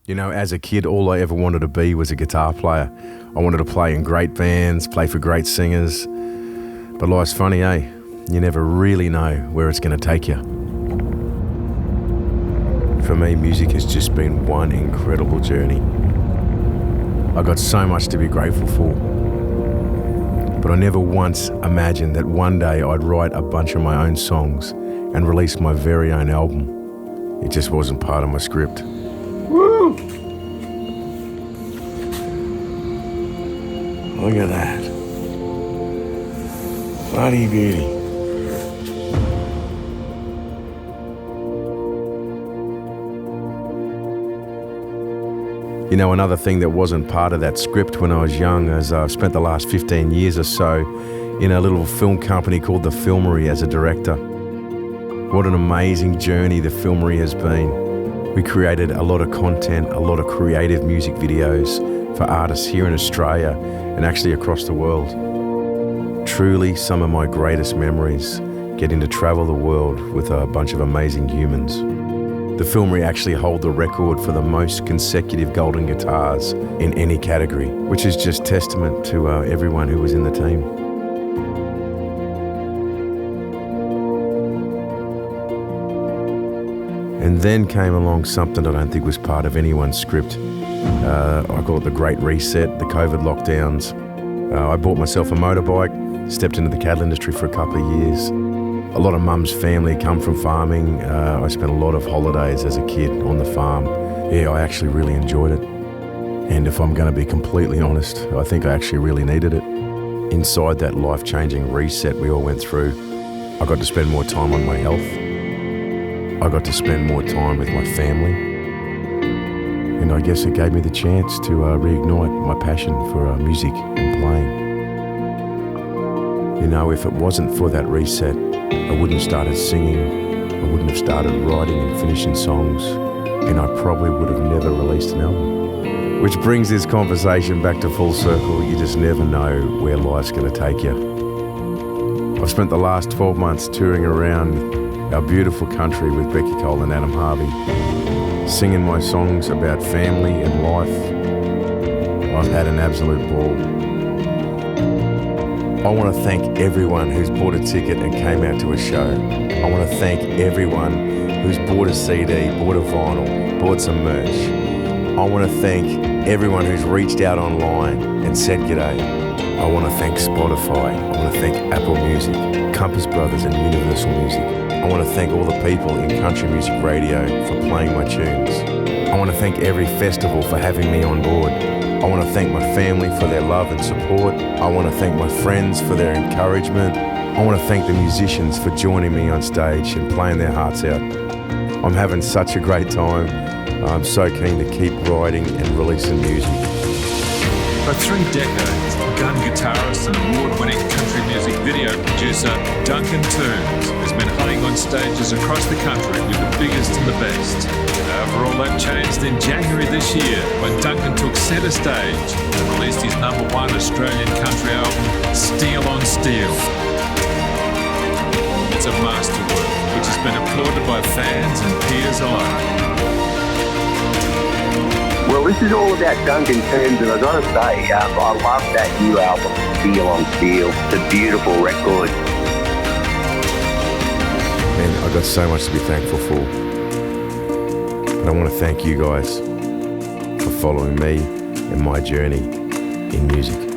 You know, as a kid, all I ever wanted to be was a guitar player. I wanted to play in great bands, play for great singers. But life's funny, eh? You never really know where it's going to take you. For me, music has just been one incredible journey. I got so much to be grateful for. But I never once imagined that one day I'd write a bunch of my own songs and release my very own album. It just wasn't part of my script. Woo! Look at that. Bloody beauty. You know, another thing that wasn't part of that script when I was young is I've spent the last 15 years or so in a little film company called The Filmery as a director. What an amazing journey The Filmery has been. We created a lot of content, a lot of creative music videos for artists here in Australia and actually across the world. Truly some of my greatest memories, getting to travel the world with a bunch of amazing humans. The Filmery actually hold the record for the most consecutive golden guitars in any category, which is just testament to everyone who was in the team. And then came along something I don't think was part of anyone's script. I call it the Great Reset, the COVID lockdowns. I bought myself a motorbike, stepped into the cattle industry for a couple of years. A lot of mum's family come from farming. I spent a lot of holidays as a kid on the farm. Yeah, I actually really enjoyed it. And if I'm going to be completely honest, I think I actually really needed it. Inside that life-changing reset we all went through, I got to spend more time on my health. I got to spend more time with my family. And I guess it gave me the chance to reignite my passion for music and playing. You know, if it wasn't for that reset, I wouldn't have started singing, I wouldn't have started writing and finishing songs, and I probably would have never released an album. Which brings this conversation back to full circle. You just never know where life's going to take you. I've spent the last 12 months touring around our beautiful country with Becky Cole and Adam Harvey, singing my songs about family and life. I've had an absolute ball. I want to thank everyone who's bought a ticket and came out to a show. I want to thank everyone who's bought a CD, bought a vinyl, bought some merch. I want to thank everyone who's reached out online and said g'day. I want to thank Spotify. I want to thank Apple Music, Compass Brothers and Universal Music. I want to thank all the people in country music radio for playing my tunes. I want to thank every festival for having me on board. I want to thank my family for their love and support. I want to thank my friends for their encouragement. I want to thank the musicians for joining me on stage and playing their hearts out. I'm having such a great time. I'm so keen to keep writing and releasing music. For 3 decades, gun guitarist and award-winning country music video producer Duncan Toombs has been hunting on stages across the country with the biggest and the best. However, all that changed in January this year when Duncan took centre stage and released his #1 Australian country album, Steel on Steel. It's a masterwork which has been applauded by fans and peers alike. Well, this is all about Duncan Toombs, and I've got to say, I love that new album, Steel on Steel. It's a beautiful record. Man, I've got so much to be thankful for. But I want to thank you guys for following me and my journey in music.